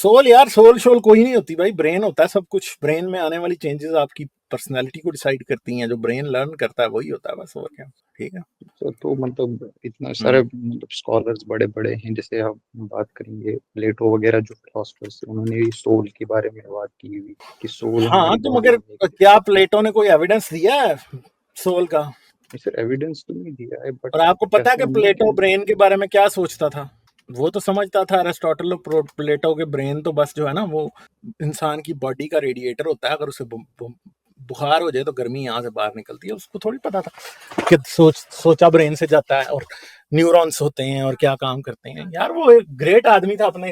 Soul यार, soul शोल कोई नहीं होती भाई, ब्रेन होता है सब कुछ। ब्रेन में आने वाली चेंजेस आपकी पर्सनैलिटी को डिसाइड करती हैं। जो ब्रेन लर्न करता है वही होता है बस, और क्या। ठीक है। तो मतलब इतना सारे हम्म। मतलब स्कॉलर्स बड़े बड़े हैं, जैसे हम बात करेंगे प्लेटो वगैरह जो फिलोसफर्स उन्होंने भी सोल के बारे में बात की हुई कि सोल हाँ हमारी तो बॉडी मगर में एक। क्या प्लेटो ने कोई एविडेंस दिया है सोल का? सर एविडेंस तो नहीं दिया है, बट और आपको पता है कहते कि हैं ना प्लेटो कि ब्रेन के बारे में क्या सोचता था? वो तो समझता था अरिस्टोटल और प्लेटो के ब्रेन तो बस जो है ना वो इंसान की बॉडी का रेडिएटर होता है। अगर उसे बुखार हो जाए तो गर्मी यहाँ से बाहर निकलती है। उसको थोड़ी पता था कि सोचा ब्रेन से जाता है और न्यूरॉन्स होते हैं और क्या काम करते हैं। यार वो एक ग्रेट आदमी था अपने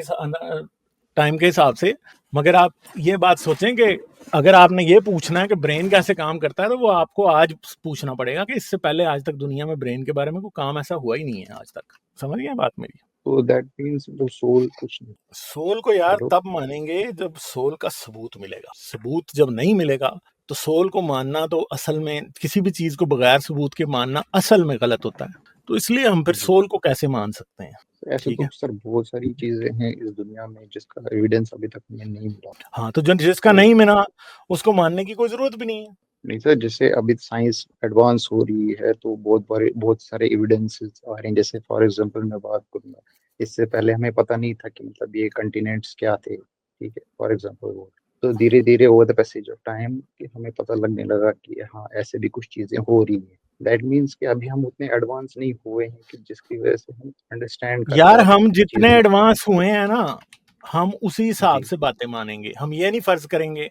टाइम के हिसाब से। मगर आप ये बात सोचें कि अगर आपने ये पूछना है कि ब्रेन कैसे काम करता है, तो वो आपको आज पूछना पड़ेगा कि इससे पहले आज तक दुनिया में ब्रेन के बारे में कोई काम ऐसा हुआ ही नहीं है आज तक। समझ गए बात मेरी? तो दैट मीन्स मतलब सोल कुछ नहीं। सोल को यार हेलो। तब मानेंगे जब सोल का सबूत मिलेगा। सबूत जब नहीं मिलेगा तो सोल को मानना तो असल में, किसी भी चीज को बगैर सबूत के मानना असल में गलत होता है। तो इसलिए हम फिर जी। सोल को कैसे मान सकते हैं? ऐसे ठीक तो है। सर बहुत सारी चीजें हैं इस दुनिया में जिसका एविडेंस अभी तक हमें नहीं मिला। हाँ तो जिसका तो नहीं मिला उसको मानने की कोई जरूरत भी नहीं है। नहीं सर, जैसे अभी साइंस एडवांस हो रही है तो बहुत सारे एविडेंसेस आ रहे हैं। जैसे फॉर एग्जांपल मैं बात करूंगा, इससे पहले हमें पता नहीं था कि मतलब ये कंटिनेंट्स क्या थे, ठीक है, फॉर एग्जांपल वो। तो धीरे धीरे over the passage of time कि हमें पता लगने लगा कि हाँ ऐसे भी कुछ चीजें हो रही हैं। दैट मीन्स कि अभी हम उतने एडवांस नहीं हुए हैं कि जिसकी वजह से हम अंडरस्टैंड कर यार पा रहे हैं हम कि जितने चीजें। एडवांस हुए हैं ना, हम उसी हिसाब जी। से बातें मानेंगे। हम ये नहीं फर्ज करेंगे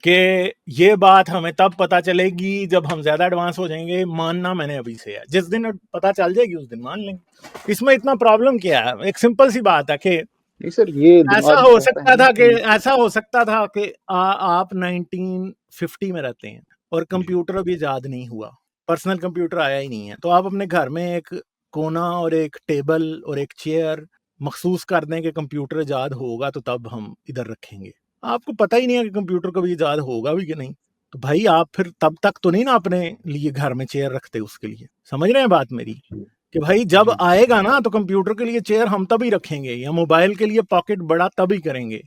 कि ये बात हमें तब पता चलेगी जब हम ज्यादा एडवांस हो जाएंगे। मानना मैंने अभी से है, जिस दिन पता चल जाएगी उस दिन मान लेंगे। इसमें इतना प्रॉब्लम क्या है? एक सिंपल सी बात है कि नहीं सर, ये ऐसा दिमाग में हो रहता है सकता ना था कि कि। ऐसा हो सकता था कि आप 1950 में रहते हैं और जी। कंप्यूटर अभी इजाद नहीं हुआ, पर्सनल कंप्यूटर आया ही नहीं है। तो आप अपने घर में एक कोना और एक टेबल और एक चेयर मखसूस कर दें कि कंप्यूटर इजाद होगा तो तब हम इधर रखेंगे। आपको पता ही नहीं है कि कंप्यूटर कभी इजाद होगा भी कि नहीं। तो भाई आप फिर तब तक तो नहीं ना अपने लिए घर में चेयर रखते उसके लिए। समझ रहे हैं बात मेरी? जी। कि भाई जब जी। आएगा ना तो कंप्यूटर के लिए चेयर हम तभी रखेंगे, या मोबाइल के लिए पॉकेट बड़ा तभी करेंगे।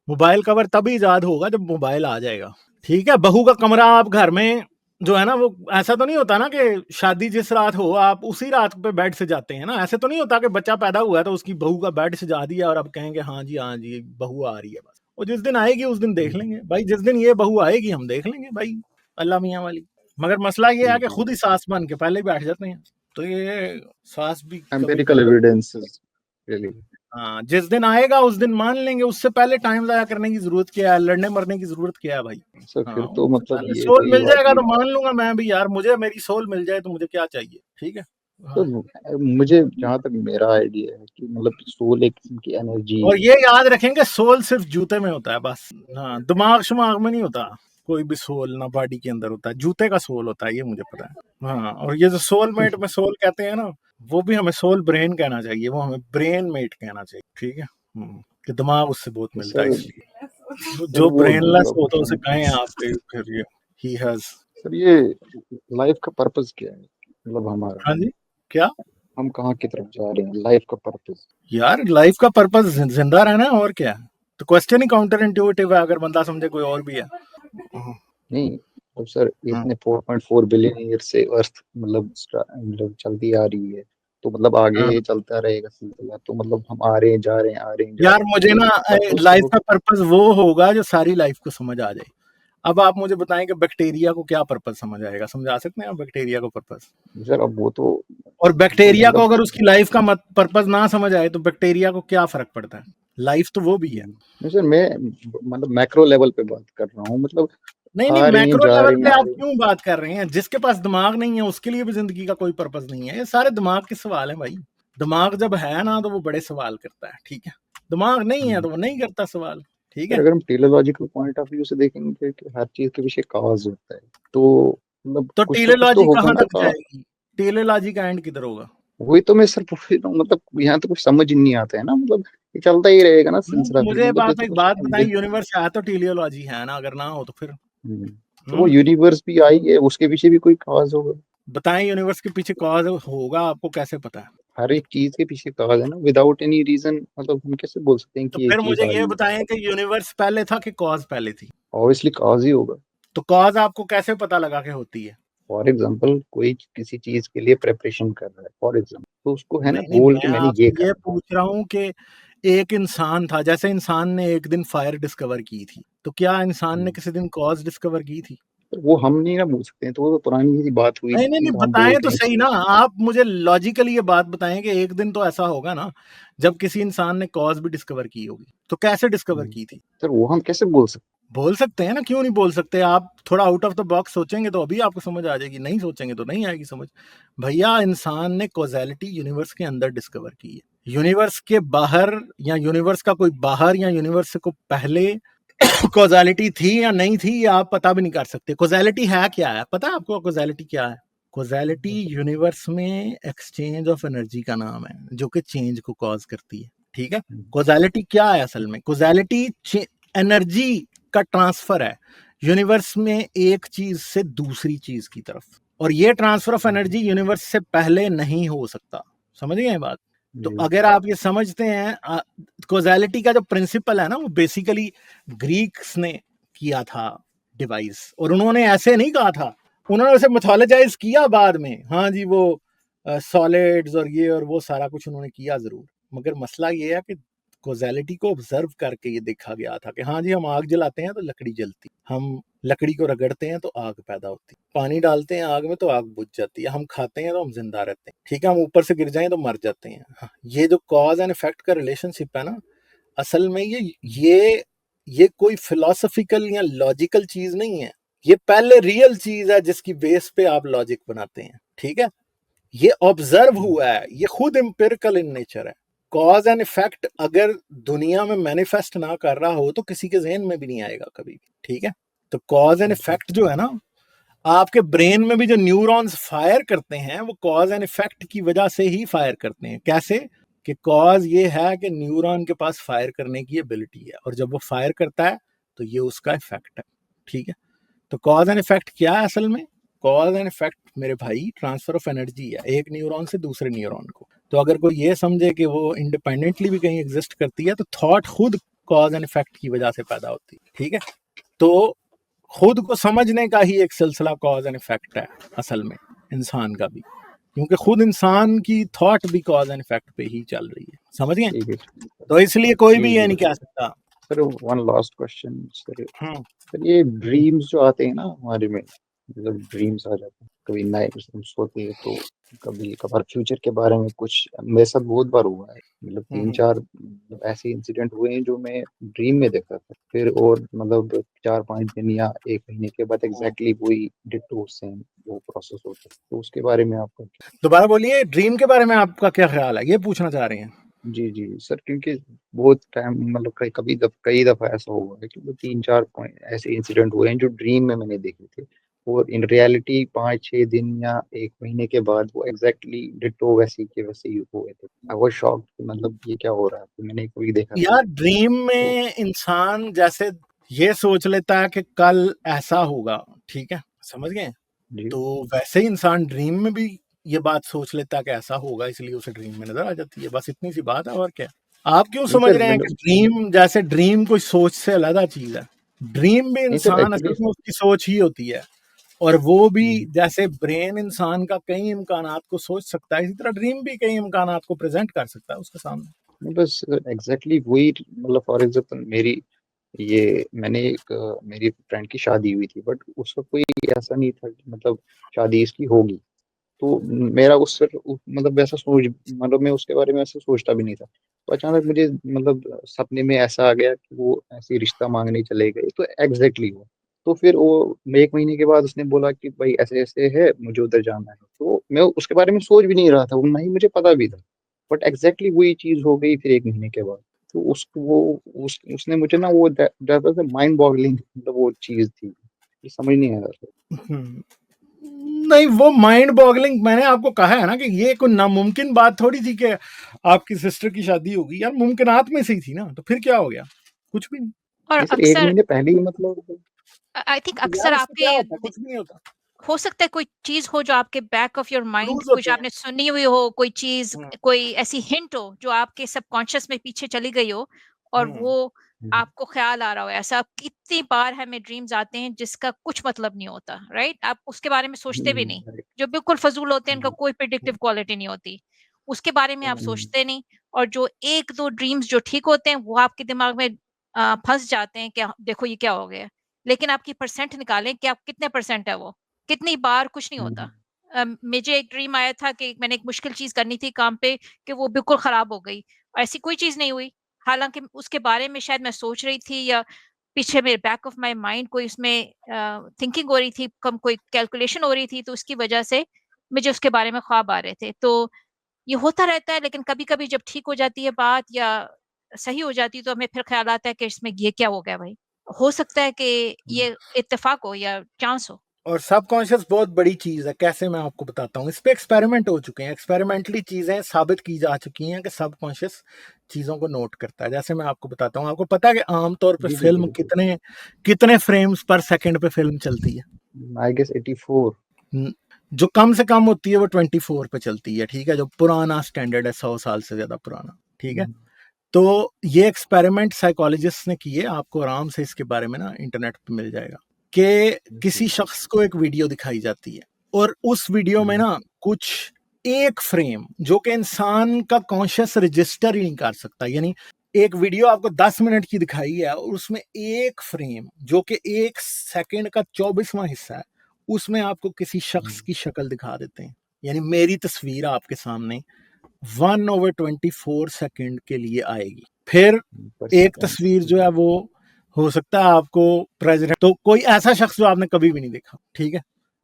मोबाइल कवर तभी इजाद होगा जब मोबाइल आ जाएगा। ठीक है। बहू का कमरा आप घर में जो है ना, वो ऐसा तो नहीं होता ना कि शादी जिस रात हो आप उसी रात पे बेड से जाते हैं ना। ऐसे तो नहीं होता कि बच्चा पैदा हुआ है तो उसकी बहू का बेड से जा दिया और अब कहेंगे हाँ जी बहू आ रही है बस। वो जिस दिन आएगी उस दिन देख जी। लेंगे भाई। जिस दिन ये बहू आएगी हम देख लेंगे भाई, अल्लाह मियाँ वाली। मगर मसला ये है कि जी। खुद ही सास बन के पहले ही बैठ जाते हैं। तो ये सास भी कभी एम्पिरिकल एविडेंसेस रियली। हाँ, जिस दिन आएगा उस दिन मान लेंगे। उससे पहले टाइम जाया करने की जरूरत क्या है? लड़ने मरने की जरूरत क्या है भाई? सर हाँ, फिर तो उससे मतलब पहले ये सोल वही मिल बात जाएगा हुई। तो मान लूंगा मैं भी यार। मुझे मेरी सोल मिल जाए तो मुझे क्या चाहिए? ठीक है। हाँ। तो मुझे जहाँ तक मेरा आइडिया है कि मतलब सोल एक किस्म की एनर्जी और है। ये याद रखेंगे सोल सिर्फ जूते में होता है बस। हाँ, दिमाग शमाग में नहीं होता कोई भी सोल, ना बॉडी के अंदर होता है। जूते का सोल होता है, ये मुझे पता है। हाँ, और ये जो सोलमेट में सोल कहते हैं ना, वो भी हमें सोल ब्रेन कहना चाहिए, वो हमें ब्रेन मेट कहना चाहिए। ठीक है। कि दिमाग उससे बहुत तो मिलता है सर इसलिए। सर जो वो ब्रेनलेस मतलब हो तो उसे कहें आप फिर ये ही हैज। सर ये लाइफ का पर्पस क्या है, मतलब हमारा, हाँ जी। क्या? हम कहाँ की तरफ जा रहे हैं, लाइफ का पर्पस। यार लाइफ का पर्पस जिंदा रहना है, और क्या है? तो क्वेश्चन ही काउंटर इंट्यूटिव है अगर बंदा समझे कोई और भी है। नहीं, अब सर इतने 4.4 बिलियन ईयर से अर्थ मतलब चलती आ रही है, तो मतलब हाँ। आगे चलता रहेगा सिलसिला। तो मतलब हम आ रहे हैं जा रहे हैं, आ रहे हैं जा यार रहे हैं, मुझे तो ना पर्पस तो लाइफ का पर्पस वो होगा जो सारी लाइफ को समझ आ जाए। अब आप मुझे बताएं कि बैक्टीरिया को क्या पर्पस समझ आएगा? समझा सकते हैं आप बैक्टीरिया को पर्पस? सर अब और वो तो बैक्टीरिया को मतलब। अगर उसकी लाइफ का पर्पस ना समझ आए तो बैक्टीरिया को क्या फर्क पड़ता है? लाइफ तो वो भी है। नहीं सर, मैं मतलब मैक्रो लेवल पे बात कर रहा हूँ, मतलब नहीं नहीं, आ रहे हैं मैक्रो जा लेवल रहे हैं पे आ आप रहे हैं। क्यों बात कर रहे हैं? जिसके पास दिमाग नहीं है उसके लिए भी जिंदगी का कोई पर्पस नहीं है। ये सारे दिमाग के सवाल हैं भाई। दिमाग जब है ना तो वो बड़े सवाल करता है। ठीक है। दिमाग नहीं है तो वो नहीं करता सवाल। ठीक सर है। अगर हम टेलोलॉजिकल पॉइंट ऑफ व्यू से देखेंगे कि हर चीज के पीछे कॉज होता है, तो मतलब तो कुछ तो टेलीलॉजी होगा कहाँ ना तक जाएगी? टेलीलॉजी का एंड किधर होगा? वही तो मैं सर पूछ रहा हूँ, मतलब यहाँ तो कुछ समझ ही नहीं आता है ना, मतलब ये चलता ही रहेगा ना सिलसिला, फिर मुझे मतलब बात जैसे एक कुछ बात बताएं, यूनिवर्स है तो टेलीलॉजी है ना, अगर ना हो तो फिर? हम्म, तो वो हम्म यूनिवर्स भी आई है, उसके पीछे भी कोई कॉज होगा। बताएं यूनिवर्स के पीछे कॉज होगा, आपको कैसे पता है? हर एक चीज के पीछे कॉज है ना, विदाउट एनी रीजन मतलब हम कैसे बोल सकते हैं तो कि ये फिर चीज मुझे आ ये रही है। बताएं कि यूनिवर्स पहले था कि कॉज पहले थी? ऑब्वियसली कॉज ही होगा। तो कॉज आपको कैसे पता लगा कि होती है? फॉर एग्जाम्पल कोई किसी चीज के लिए प्रेपरेशन कर रहा है फॉर एग्जाम्पल, तो उसको है ना नहीं नहीं, गोल कि मैं मैंने ये आपसे ये करना पूछ रहा हूँ कि एक इंसान था, जैसे इंसान ने एक दिन फायर डिस्कवर की थी, तो क्या इंसान है। ने किसी दिन कॉज डिस्कवर की थी? तो वो हम नहीं ना बोल सकते हैं, तो वो तो पुरानी सी बात हुई नहीं नहीं नहीं, तो हम बताएं बोलते तो हैं सही इसको। ना। आप मुझे लॉजिकली ये बात बताएं कि एक दिन तो ऐसा होगा ना जब किसी इंसान ने कॉज भी डिस्कवर की होगी, तो कैसे डिस्कवर की थी? सर वो हम कैसे बोल सकते बोल सकते हैं ना, क्यों नहीं बोल सकते? आप थोड़ा आउट ऑफ द बॉक्स सोचेंगे तो अभी आपको समझ आ जाएगी, नहीं सोचेंगे तो नहीं आएगी समझ। भैया, इंसान ने कॉजेलिटी यूनिवर्स के अंदर डिस्कवर की है। यूनिवर्स के बाहर या यूनिवर्स का कोई बाहर या यूनिवर्स को पहले कॉजेलिटी थी या नहीं थी, ये आप पता भी नहीं कर सकते। कॉजेलिटी है क्या है, पता है आपको कॉजेलिटी क्या है? कॉजेलिटी यूनिवर्स में एक्सचेंज ऑफ एनर्जी का नाम है, जो कि चेंज को कॉज करती है। ठीक है। हैं। कॉजेलिटी क्या है असल में? कॉजेलिटी एनर्जी का ट्रांसफर है यूनिवर्स में एक चीज से दूसरी चीज की तरफ, और ये ट्रांसफर ऑफ एनर्जी यूनिवर्स से पहले नहीं हो सकता। समझ गए बात? तो जी अगर आप ये समझते हैं, कॉजेलिटी का जो प्रिंसिपल है ना, वो बेसिकली ग्रीक्स ने किया था डिवाइस, और उन्होंने ऐसे नहीं कहा था, उन्होंने उसे मिथोलॉजाइज किया बाद में। हाँ जी, वो सॉलिड्स और ये और वो सारा कुछ उन्होंने किया जरूर, मगर मसला ये है कि कॉजेलिटी को ऑब्जर्व करके ये देखा गया था कि हाँ जी, हम आग जलाते हैं तो लकड़ी जलती, हम लकड़ी को रगड़ते हैं तो आग पैदा होती, पानी डालते हैं आग में तो आग बुझ जाती है, हम खाते हैं तो हम जिंदा रहते हैं, ठीक है, हम ऊपर से गिर जाएं तो मर जाते हैं। हाँ, ये जो कॉज एंड इफेक्ट का रिलेशनशिप है ना, असल में ये कोई फिलोसफिकल या लॉजिकल चीज नहीं है। ये पहले रियल चीज है जिसकी बेस पे आप लॉजिक बनाते हैं। ठीक है। ये ऑब्जर्व हुआ है, ये खुद एम्पिरिकल इन नेचर है। कॉज एंड इफेक्ट अगर दुनिया में मैनिफेस्ट ना कर रहा हो तो किसी के जहन में भी नहीं आएगा कभी भी। ठीक है। तो कॉज एंड इफेक्ट जो है ना, आपके ब्रेन में भी जो न्यूरॉन्स फायर करते हैं वो कॉज एंड इफेक्ट की वजह से ही फायर करते हैं। कैसे? कि कॉज ये है कि न्यूरॉन के पास फायर करने की एबिलिटी है, और जब वो फायर करता है तो ये उसका इफेक्ट है। ठीक है। तो कॉज एंड इफेक्ट क्या है असल में? कॉज एंड इफेक्ट मेरे भाई ट्रांसफर ऑफ एनर्जी है एक न्यूरॉन से दूसरे न्यूरॉन को। तो अगर कोई ये समझे कि वो इंडिपेंडेंटली भी कहीं एग्जिस्ट करती है, तो थॉट खुद कॉज एंड इफेक्ट की वजह से पैदा होती है। ठीक है। तो खुद को समझने का ही एक सिलसिला कॉज एंड इफेक्ट है असल में, इंसान का भी, क्योंकि खुद इंसान की थॉट भी कॉज एंड इफेक्ट पे ही चल रही है। समझ गए? ठीक है। तो इसलिए कोई जी भी ये जी नहीं कह सकता। Sir, one last question sir. Hmm. Sir ये ड्रीम्स जो आते हैं ना हमारे में, मतलब ड्रीम्स आ जाते हैं कभी, नाइट हम सोते हैं तो कभी कभार फ्यूचर के बारे में कुछ, मेरे साथ बहुत बार हुआ है, मतलब तीन हम्म। चार मतलब ऐसे इंसिडेंट हुए हैं जो मैं ड्रीम में देखा था, फिर और मतलब 4-5 दिन या 1 महीने के बाद हम्म। एग्जैक्टली वही डिट्टो सेम वो प्रोसेस होता है, तो उसके बारे में आपका दोबारा बोलिए, ड्रीम के बारे में आपका क्या ख्याल है, ये पूछना चाह रहे हैं? जी जी सर, क्योंकि बहुत टाइम मतलब कई दफा ऐसा हुआ है कि वो 3-4 पॉइंट ऐसे इंसिडेंट हुए हैं जो ड्रीम में मैंने देखे थे, और इन रियलिटी 5-6 दिन या 1 महीने के बाद वो एग्जैक्टली डिट्टो वैसे के वैसे ही हुए थे। आई वाज शॉक्ड, मतलब ये क्या हो रहा है, तो मैंने कभी देखा था। यार, ड्रीम तो में इंसान जैसे ये सोच लेता है कि कल ऐसा होगा। ठीक है, समझ गए? जी तो वैसे ही इंसान ड्रीम में भी ये बात सोच लेता है कि ऐसा होगा, इसलिए उसे ड्रीम में नजर आ जाती है। बस इतनी सी बात है, और क्या। आप क्यों नहीं समझ सर रहे हैं कि मतलब, ड्रीम, जैसे ड्रीम कोई सोच से अलग चीज है? ड्रीम भी नहीं सर इंसान एक्चुअली, असल में उसकी सोच ही होती है, और वो भी नहीं जैसे ब्रेन इंसान का कई इम्कानात को सोच सकता है, इसी तरह ड्रीम भी कई इम्कानात को प्रेजेंट कर सकता है उसके सामने। बस एग्जैक्टली वही, मतलब फॉर एग्जाम्पल मेरी ये मैंने एक मेरी फ्रेंड की शादी हुई थी, बट उसका कोई ऐसा नहीं था कि मतलब शादी इसकी होगी, तो मेरा उससे मतलब वैसा सोच, मतलब मैं उसके बारे में ऐसा सोचता भी नहीं था, तो अचानक मुझे मतलब सपने में ऐसा आ गया कि वो ऐसी रिश्ता मांगने चले गए, तो एग्जैक्टली वो, तो फिर वो 1 महीने के बाद उसने बोला कि भाई ऐसे ऐसे है, मुझे उधर जाना है, तो मैं उसके बारे में सोच भी नहीं रहा था, वो ना ही मुझे पता भी था, बट एग्जैक्टली वही चीज हो गई फिर 1 महीने के बाद। तो उसने मुझे ना वो दैट वाज माइंड बॉगलिंग, मतलब वो चीज थी, ये समझ नहीं आया था। हम्म। नहीं, वो माइंड बॉगलिंग मैंने आपको कहा है ना कि ये कोई नामुमकिन बात थोड़ी थी कि आपकी सिस्टर की शादी होगी। यार, मुमकिनात में से ही थी ना, तो फिर क्या हो गया? कुछ भी नहीं। और नहीं सर, एक अक्सर महीने पहले ही मतलब, आई थिंक तो अक्सर यार, उससे क्या आपके होता है? कुछ भी नहीं होता। हो सकता है कोई चीज़ हो जो आपके back of your mind clues कुछ होते हैं। आपने सुनी हुई हो, कोई चीज़, हम्म, कोई ऐसी हिंट हो जो आपके सबकॉन्शियस में पीछे चली गई हो और हम्म, वो हम्म, आपको ख़्याल आ रहा हो। ऐसा कितनी बार हमें ड्रीम्स आते हैं जिसका कुछ मतलब नहीं होता, राइट? आप उसके बारे में सोचते भी नहीं। right, जो बिल्कुल फ़ज़ूल होते हैं, इनका हम्म, कोई प्रेडिक्टिव क्वालिटी नहीं होती। उसके बारे में आप हम्म, सोचते नहीं और जो 1-2 ड्रीम्स जो ठीक होते हैं, वो आपके दिमाग में फँस जाते हैं कि देखो ये क्या हो गया। लेकिन आपकी परसेंट निकालें कि आप कितने परसेंट है वो। कितनी बार कुछ नहीं होता। हम्म, मुझे एक ड्रीम आया था कि मैंने एक मुश्किल चीज़ करनी थी काम पे कि वो बिल्कुल ख़राब हो गई। ऐसी कोई चीज़ नहीं हुई। हालाँकि उसके बारे में शायद मैं सोच रही थी या पीछे मेरे बैक ऑफ माय माइंड कोई उसमें थिंकिंग हो रही थी, कम कोई कैलकुलेशन हो रही थी, तो उसकी वज़ह से मुझे उसके बारे में ख़्वाब आ रहे थे। तो ये होता रहता है, लेकिन कभी-कभी जब ठीक हो जाती है बात या सही हो जाती है, तो हमें फिर ख़्याल आता है कि इसमें ये क्या हो गया भई? हो सकता है कि ये इत्तेफ़ाक हो या चांस हो। और सबकॉन्शियस बहुत बड़ी चीज है। कैसे, मैं आपको बताता हूँ। इस पे एक्सपेरिमेंट हो चुके हैं, एक्सपेरिमेंटली चीजें साबित की जा चुकी हैं कि सबकॉन्शियस चीजों को नोट करता है। जैसे मैं आपको बताता हूँ, आपको पता है कि आमतौर पे जी जी फिल्म बिल्कुल। कितने कितने फ्रेम्स पर सेकंड पे फिल्म चलती है? I guess 84। जो कम से कम होती है वो 24 पे चलती है, ठीक है, जो पुराना स्टैंडर्ड है, 100 साल से ज्यादा पुराना, ठीक है। तो ये एक्सपेरिमेंट साइकोलॉजिस्ट ने किए, आपको आराम से इसके बारे में ना इंटरनेट पे मिल जाएगा, कि किसी शख्स को एक वीडियो दिखाई जाती है और उस वीडियो में ना कुछ एक फ्रेम जो कि इंसान का कॉन्शियस रजिस्टर ही नहीं कर सकता, यानी एक वीडियो आपको 10 मिनट की दिखाई है और उसमें एक फ्रेम जो कि 1 सेकंड का 24वां हिस्सा है, उसमें आपको किसी शख्स की शक्ल दिखा देते हैं। यानी मेरी तस्वीर आपके सामने 1/24 सेकंड के लिए आएगी। फिर पर एक सेकेंड्स। तस्वीर जो है वो हो सकता है आपको प्रेसिडेंट, तो कोई ऐसा शख्स जो आपने कभी भी नहीं देखा, ठीक है।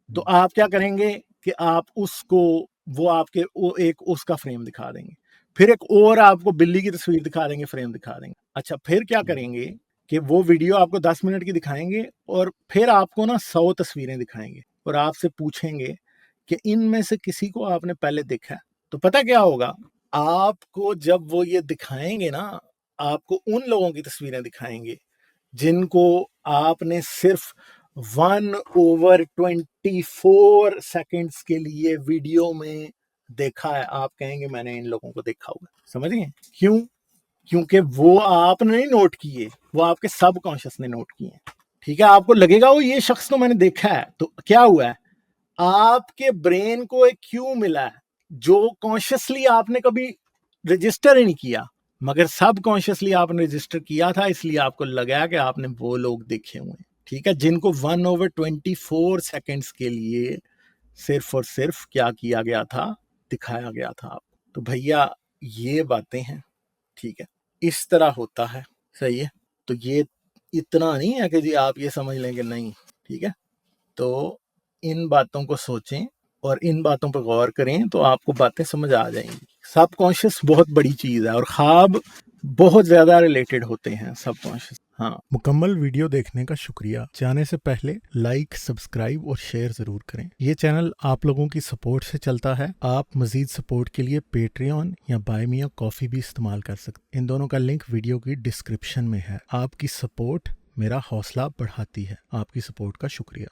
तो आप क्या करेंगे कि आप उसको, वो आपके वो एक उसका फ्रेम दिखा देंगे। फिर एक और आपको बिल्ली की तस्वीर दिखा देंगे, फ्रेम दिखा देंगे। अच्छा, फिर क्या करेंगे कि वो वीडियो आपको 10 मिनट की दिखाएंगे और फिर आपको ना 100 तस्वीरें दिखाएंगे और आपसे पूछेंगे कि इनमें से किसी को आपने पहले देखा है। तो पता क्या होगा, आपको जब वो ये दिखाएंगे ना, आपको उन लोगों की तस्वीरें दिखाएंगे जिनको आपने सिर्फ 1/24 सेकंड्स के लिए वीडियो में देखा है। आप कहेंगे मैंने इन लोगों को देखा हुआ, समझ गए क्यों? क्योंकि वो आपने नहीं नोट किए, वो आपके सब कॉन्शियस ने नोट किए, ठीक है। आपको लगेगा वो ये शख्स तो मैंने देखा है, तो क्या हुआ है, आपके ब्रेन को एक क्यू मिला है जो कॉन्शियसली आपने कभी रजिस्टर ही नहीं किया, मगर सब कॉन्शियसली आपने रजिस्टर किया था, इसलिए आपको लगा कि आपने वो लोग देखे हुए हैं, ठीक है, जिनको 1/24 सेकंड्स के लिए सिर्फ और सिर्फ क्या किया गया था, दिखाया गया था आपको। तो भैया ये बातें हैं, ठीक है, इस तरह होता है, सही है। तो ये इतना नहीं है कि जी आप ये समझ लेंगे, नहीं, ठीक है। तो इन बातों को सोचें और इन बातों पर गौर करें तो आपको बातें समझ आ जाएंगी। सबकॉन्शियस बहुत बड़ी चीज़ है और ख्वाब बहुत ज़्यादा रिलेटेड होते हैं सबकॉन्शियस। हाँ, मुकम्मल वीडियो देखने का शुक्रिया। जाने से पहले लाइक, सब्सक्राइब और शेयर ज़रूर करें। ये चैनल आप लोगों की सपोर्ट से चलता है। आप मज़ीद सपोर्ट के लिए पेट्रियन या बाय मी अ कॉफ़ी भी इस्तेमाल कर सकते। इन दोनों का लिंक वीडियो की डिस्क्रिप्शन में है। आपकी सपोर्ट मेरा हौसला बढ़ाती है। आपकी सपोर्ट का शुक्रिया।